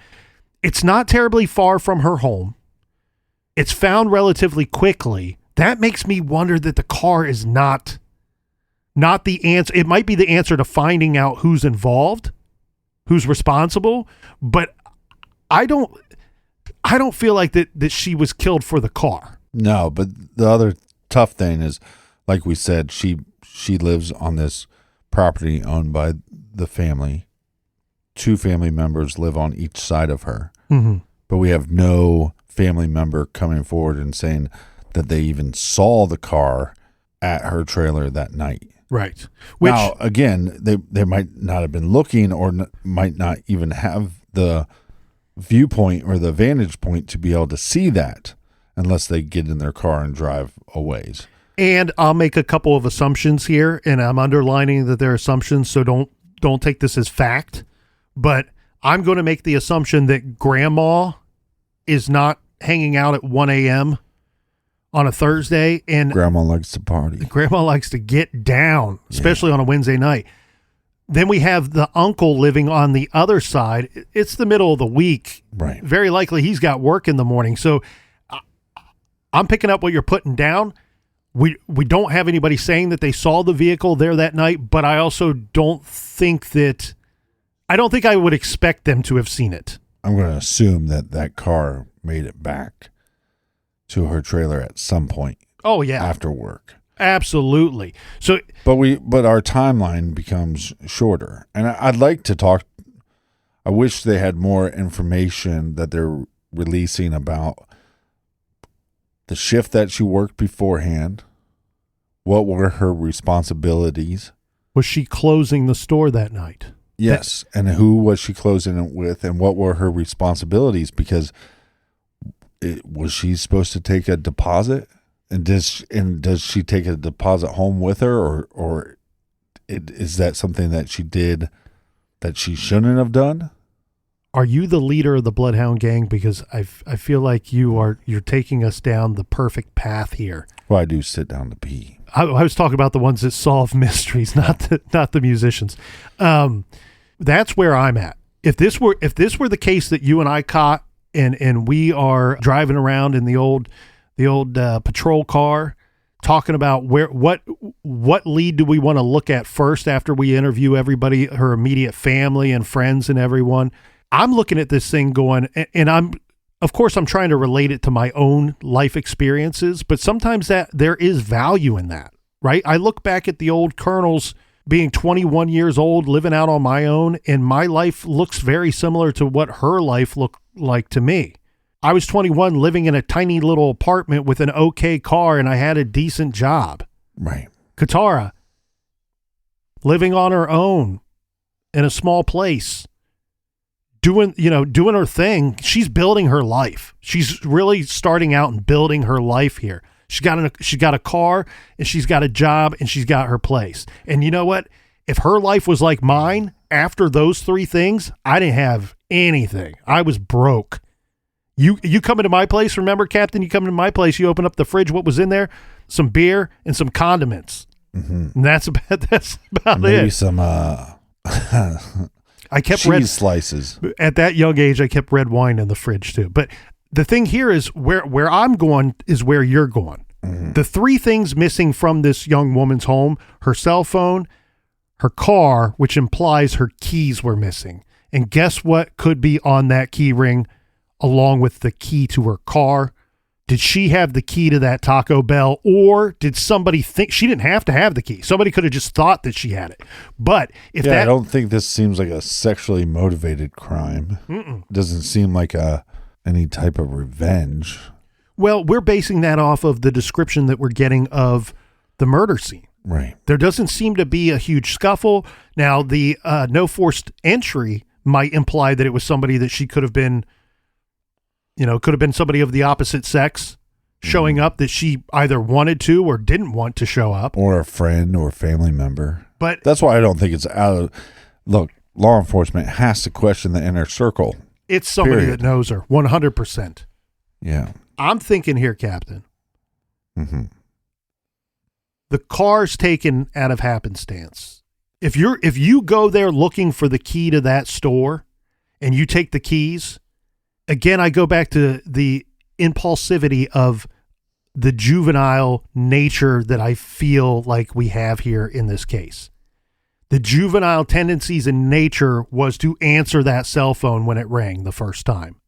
It's not terribly far from her home. It's found relatively quickly. That makes me wonder that the car is not the answer. It might be the answer to finding out who's involved, who's responsible, but I don't feel like that she was killed for the car. No, but the other tough thing is, like we said, she lives on this property owned by the family. Two family members live on each side of her. Mm-hmm. But we have no family member coming forward and saying that they even saw the car at her trailer that night. Right. Now, again, they might not have been looking, or might not even have the viewpoint or the vantage point to be able to see that unless they get in their car and drive a ways. And I'll make a couple of assumptions here, and I'm underlining that they're assumptions, so don't take this as fact. But I'm going to make the assumption that grandma is not hanging out at 1 a.m. on a Thursday. And grandma likes to party. Grandma likes to get down, especially on a Wednesday night. Then we have the uncle living on the other side. It's the middle of the week. Right. Very likely he's got work in the morning. So I'm picking up what you're putting down. We don't have anybody saying that they saw the vehicle there that night, but I also don't think I would expect them to have seen it. I'm going to assume that car made it back to her trailer at some point. Oh yeah. After work. Absolutely. So but our timeline becomes shorter. And I'd like to talk, I wish they had more information that they're releasing about the shift that she worked beforehand. What were her responsibilities? Was she closing the store that night? Yes. And who was she closing it with, and what were her responsibilities? Because was she supposed to take a deposit? And does she take a deposit home with her, or is that something that she did that she shouldn't have done? Are you the leader of the Bloodhound Gang? Because I feel like you're taking us down the perfect path here. Well, I do sit down to pee. I was talking about the ones that solve mysteries, not the musicians. That's where I'm at. If this were the case that you and I caught, and we are driving around in the old patrol car, talking about what lead do we want to look at first after we interview everybody, her immediate family and friends and everyone. I'm looking at this thing going, and I'm trying to relate it to my own life experiences, but sometimes that there is value in that, right? I look back at the old colonels being 21 years old, living out on my own, and my life looks very similar to what her life looked like to me. I was 21, living in a tiny little apartment with an okay car, and I had a decent job. Right. Katara, living on her own in a small place, doing her thing. She's building her life. She's really starting out and building her life here. She's got a car, and she's got a job, and she's got her place. And you know what? If her life was like mine, after those three things, I didn't have anything. I was broke. You come into my place, remember, Captain? You come into my place, you open up the fridge, what was in there? Some beer and some condiments. Mm-hmm. And that's about Maybe it. some I kept cheese slices. At that young age, I kept red wine in the fridge too. But the thing here is where I'm going is where you're going. Mm-hmm. The three things missing from this young woman's home: her cell phone, her car, which implies her keys were missing. And guess what could be on that key ring along with the key to her car? Did she have the key to that Taco Bell, or did somebody think she didn't have to have the key? Somebody could have just thought that she had it. But I don't think this seems like a sexually motivated crime. Mm-mm. Doesn't seem like any type of revenge. Well, we're basing that off of the description that we're getting of the murder scene. Right. There doesn't seem to be a huge scuffle. Now, the no forced entry might imply that it was somebody that she could have been, could have been somebody of the opposite sex showing up that she either wanted to or didn't want to show up. Or a friend or family member. But that's why I don't think it's out of... Look, law enforcement has to question the inner circle. It's somebody that knows her, 100%. Yeah. I'm thinking here, Captain. Mm-hmm. The car's taken out of happenstance. If you go there looking for the key to that store and you take the keys, again, I go back to the impulsivity of the juvenile nature that I feel like we have here in this case. The juvenile tendencies in nature was to answer that cell phone when it rang the first time.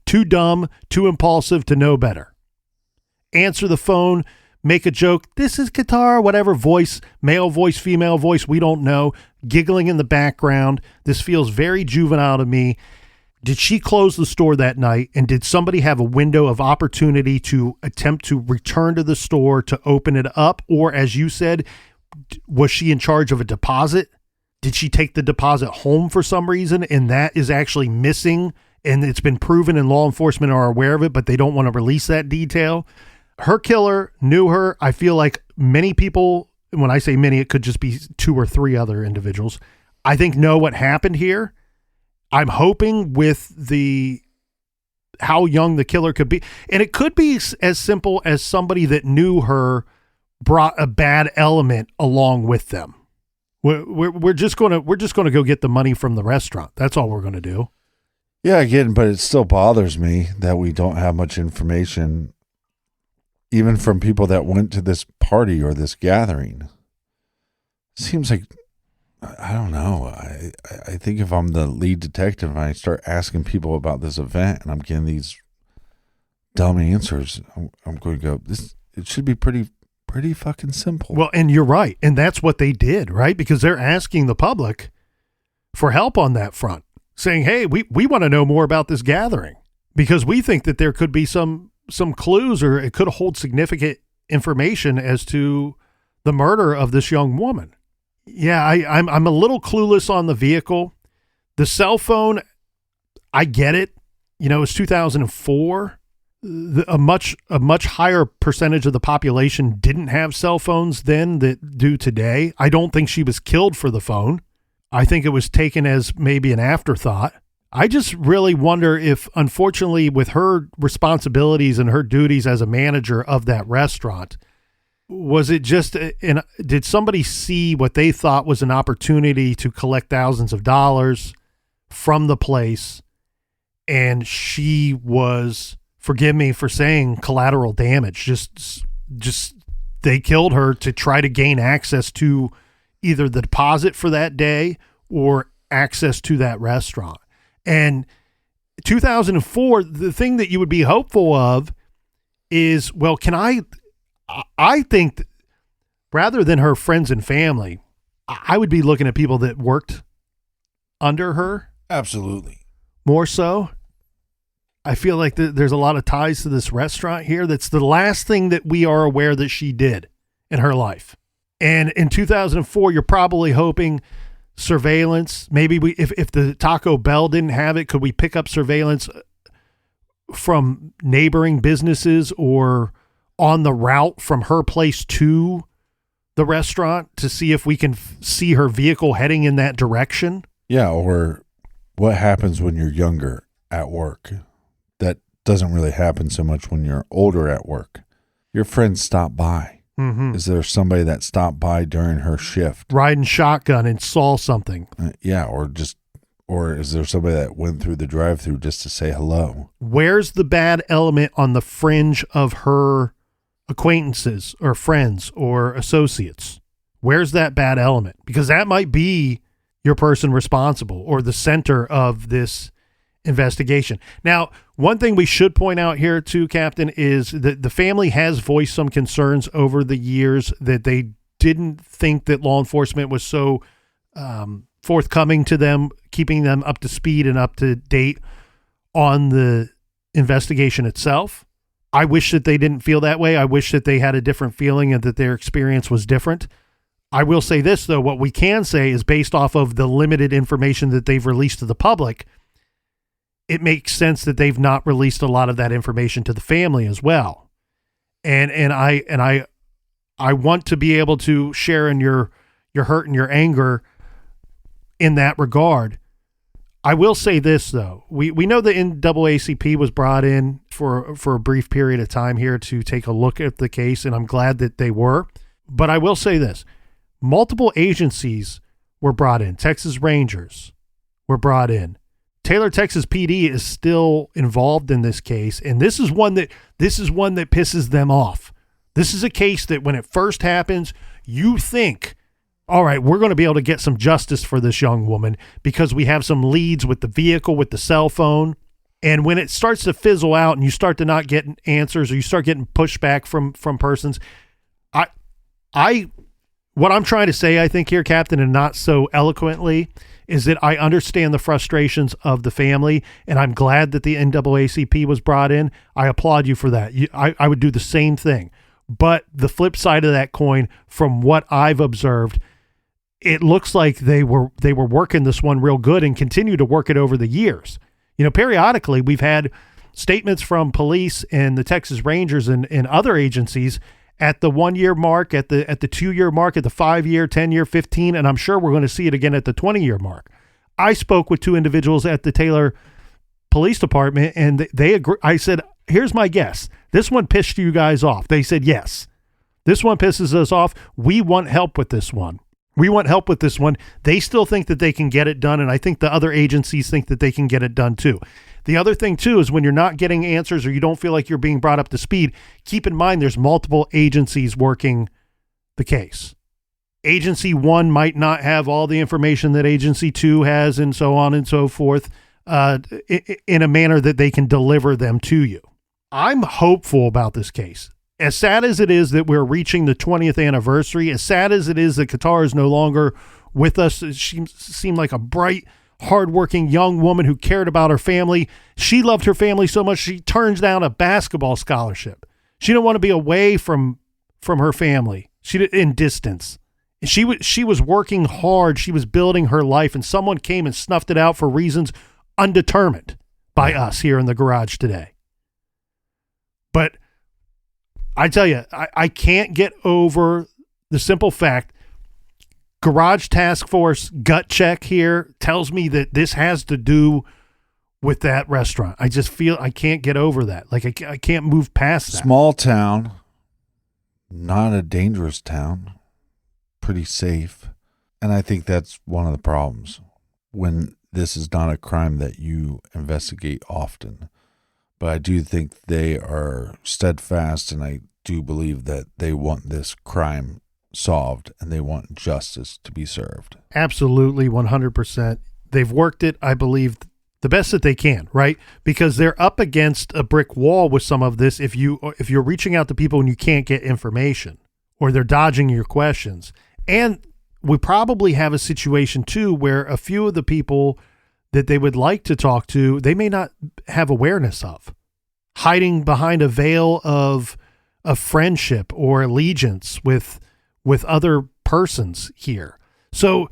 Too dumb, too impulsive to know better. Answer the phone, make a joke. This is Katara, whatever voice, male voice, female voice, we don't know. Giggling in the background. This feels very juvenile to me. Did she close the store that night, and did somebody have a window of opportunity to attempt to return to the store to open it up? Or, as you said, was she in charge of a deposit? Did she take the deposit home for some reason, and that is actually missing, and it's been proven and law enforcement are aware of it, but they don't want to release that detail? Her killer knew her. I feel like many people, when I say many, it could just be 2 or 3 other individuals, I think know what happened here. I'm hoping with how young the killer could be, and it could be as simple as somebody that knew her brought a bad element along with them. We're just going to go get the money from the restaurant. That's all we're going to do. Yeah, again, but it still bothers me that we don't have much information, even from people that went to this party or this gathering. Seems like, I don't know. I think if I'm the lead detective and I start asking people about this event and I'm getting these dumb answers, I'm going to go, it should be pretty fucking simple. Well, and you're right. And that's what they did, right? Because they're asking the public for help on that front, saying, hey, we want to know more about this gathering because we think that there could be some clues, or it could hold significant information as to the murder of this young woman. Yeah, I'm a little clueless on the vehicle. The cell phone, I get it. It's 2004. A much higher percentage of the population didn't have cell phones then that do today. I don't think she was killed for the phone. I think it was taken as maybe an afterthought. I just really wonder if, unfortunately, with her responsibilities and her duties as a manager of that restaurant, was it just, did somebody see what they thought was an opportunity to collect thousands of dollars from the place, and she was, forgive me for saying, collateral damage. Just they killed her to try to gain access to either the deposit for that day or access to that restaurant. And 2004, the thing that you would be hopeful of is, well, I think rather than her friends and family, I would be looking at people that worked under her. Absolutely. More so. I feel like there's a lot of ties to this restaurant here. That's the last thing that we are aware that she did in her life. And in 2004, you're probably hoping surveillance. Maybe if the Taco Bell didn't have it, could we pick up surveillance from neighboring businesses or on the route from her place to the restaurant to see if we can see her vehicle heading in that direction? Yeah, or what happens when you're younger at work? That doesn't really happen so much when you're older at work. Your friends stop by. Mm-hmm. Is there somebody that stopped by during her shift? Riding shotgun and saw something. Yeah, or is there somebody that went through the drive-thru just to say hello? Where's the bad element on the fringe of her acquaintances or friends or associates? Where's that bad element? Because that might be your person responsible or the center of this investigation. Now, one thing we should point out here too, Captain, is that the family has voiced some concerns over the years that they didn't think that law enforcement was so forthcoming to them, keeping them up to speed and up to date on the investigation itself. I wish that they didn't feel that way. I wish that they had a different feeling and that their experience was different. I will say this, though. What we can say is based off of the limited information that they've released to the public, it makes sense that they've not released a lot of that information to the family as well. And I want to be able to share in your hurt and your anger in that regard. I will say this, though. We know the NAACP was brought in for a brief period of time here to take a look at the case, and I'm glad that they were. But I will say this. Multiple agencies were brought in. Texas Rangers were brought in. Taylor, Texas PD is still involved in this case, and this is one that pisses them off. This is a case that when it first happens, you think, all right, we're going to be able to get some justice for this young woman because we have some leads with the vehicle, with the cell phone. And when it starts to fizzle out and you start to not get answers or you start getting pushback from persons, what I'm trying to say, I think here, Captain, and not so eloquently, is that I understand the frustrations of the family, and I'm glad that the NAACP was brought in. I applaud you for that. I would do the same thing. But the flip side of that coin, from what I've observed, it looks like they were working this one real good and continue to work it over the years. You know, periodically we've had statements from police and the Texas Rangers and other agencies at the 1 year mark, at the 2 year mark, at the 5 year, 10 year, 15, and I'm sure we're going to see it again at the 20 year mark. I spoke with two individuals at the Taylor Police Department, and they agree. I said, here's my guess. This one pissed you guys off. They said, yes. This one pisses us off. We want help with this one. We want help with this one. They still think that they can get it done, and I think the other agencies think that they can get it done too. The other thing too is when you're not getting answers or you don't feel like you're being brought up to speed, keep in mind there's multiple agencies working the case. Agency 1 might not have all the information that Agency 2 has, and so on and so forth, in a manner that they can deliver them to you. I'm hopeful about this case. As sad as it is that we're reaching the 20th anniversary, as sad as it is that Katara is no longer with us, she seemed like a bright, hardworking young woman who cared about her family. She loved her family so much she turned down a basketball scholarship. She didn't want to be away from her family. She did in distance. She was working hard. She was building her life, and someone came and snuffed it out for reasons undetermined by us here in the garage today. But I tell you, I can't get over the simple fact. Garage Task Force gut check here tells me that this has to do with that restaurant. I just feel I can't get over that. Like I can't move past that. Small town, not a dangerous town, pretty safe. And I think that's one of the problems. When this is not a crime that you investigate often. But I do think they are steadfast, and I do believe that they want this crime solved and they want justice to be served. Absolutely, 100%. They've worked it, I believe, the best that they can, right? Because they're up against a brick wall with some of this. If you're reaching out to people and you can't get information, or they're dodging your questions. And we probably have a situation too where a few of the people that they would like to talk to, they may not have awareness of, hiding behind a veil of friendship or allegiance with other persons here. So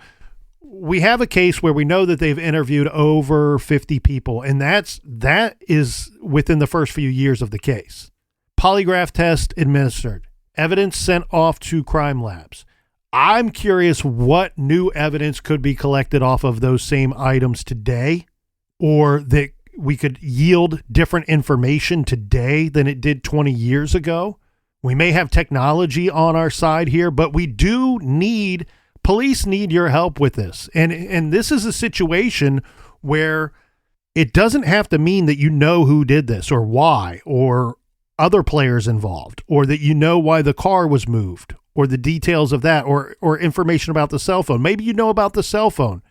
we have a case where we know that they've interviewed over 50 people, and that is within the first few years of the case. Polygraph test administered, evidence sent off to crime labs. I'm curious what new evidence could be collected off of those same items today, or that we could yield different information today than it did 20 years ago. We may have technology on our side here, but police need your help with this. And this is a situation where it doesn't have to mean that you know who did this or why, or other players involved, or that you know why the car was moved, or the details of that, or information about the cell phone. Maybe you know about the cell phone.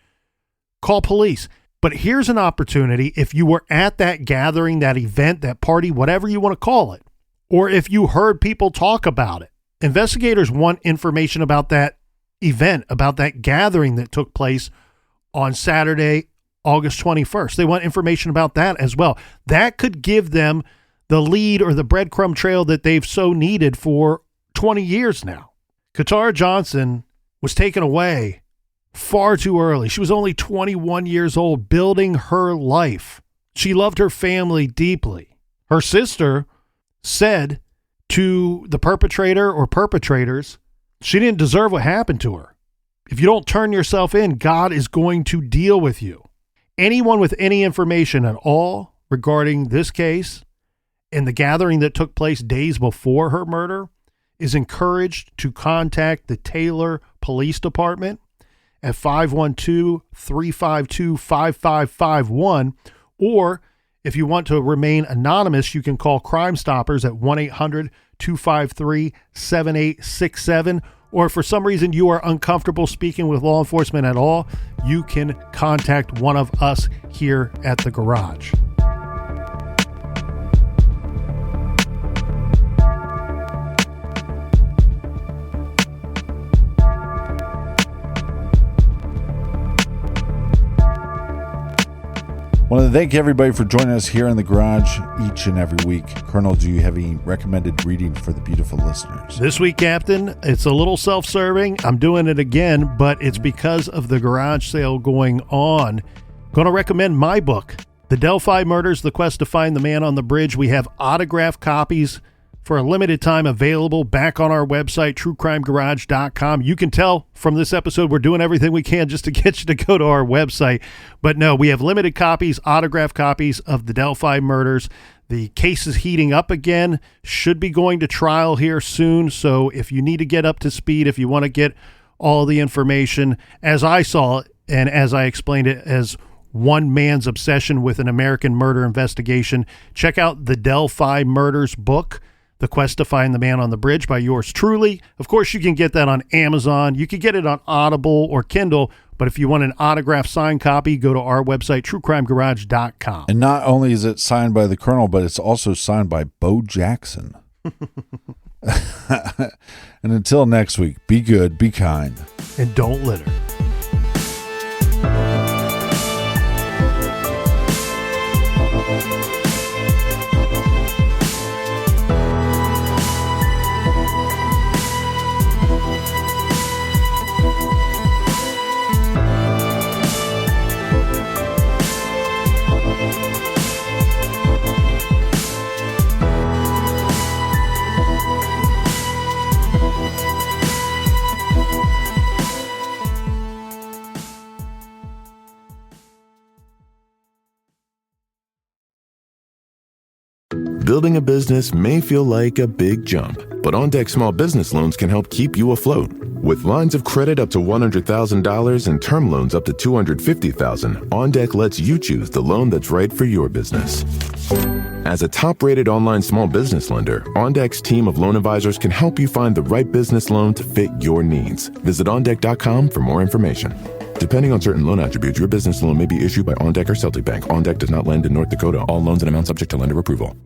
Call police. But here's an opportunity. If you were at that gathering, that event, that party, whatever you want to call it, or if you heard people talk about it, investigators want information about that event, about that gathering that took place on Saturday, August 21st. They want information about that as well. That could give them the lead or the breadcrumb trail that they've so needed for 20 years now. Katara Johnson was taken away far too early. She was only 21 years old, building her life. She loved her family deeply. Her sister said to the perpetrator or perpetrators, she didn't deserve what happened to her. If you don't turn yourself in, God is going to deal with you. Anyone with any information at all regarding this case and the gathering that took place days before her murder is encouraged to contact the Taylor Police Department at 512-352-5551, or if you want to remain anonymous, you can call Crime Stoppers at 1-800-253-7867, or if for some reason you are uncomfortable speaking with law enforcement at all, you can contact one of us here at the garage. I want to thank everybody for joining us here in the garage each and every week. Colonel, do you have any recommended reading for the beautiful listeners? This week, Captain, it's a little self-serving. I'm doing it again, but it's because of the garage sale going on. Going to recommend my book, The Delphi Murders, The Quest to Find the Man on the Bridge. We have autographed copies for a limited time available back on our website, truecrimegarage.com. You can tell from this episode we're doing everything we can just to get you to go to our website. But no, we have limited copies, autographed copies of the Delphi Murders. The case is heating up again, should be going to trial here soon. So if you need to get up to speed, if you want to get all the information, as I saw it and as I explained it, as one man's obsession with an American murder investigation, check out the Delphi Murders book, The Quest to Find the Man on the Bridge, by yours truly. Of course, you can get that on Amazon. You can get it on Audible or Kindle. But if you want an autographed signed copy, go to our website, truecrimegarage.com. And not only is it signed by the Colonel, but it's also signed by Bo Jackson. And until next week, be good, be kind. And don't litter. Building a business may feel like a big jump, but OnDeck Small Business Loans can help keep you afloat. With lines of credit up to $100,000 and term loans up to $250,000, OnDeck lets you choose the loan that's right for your business. As a top-rated online small business lender, OnDeck's team of loan advisors can help you find the right business loan to fit your needs. Visit OnDeck.com for more information. Depending on certain loan attributes, your business loan may be issued by OnDeck or Celtic Bank. OnDeck does not lend in North Dakota. All loans and amounts subject to lender approval.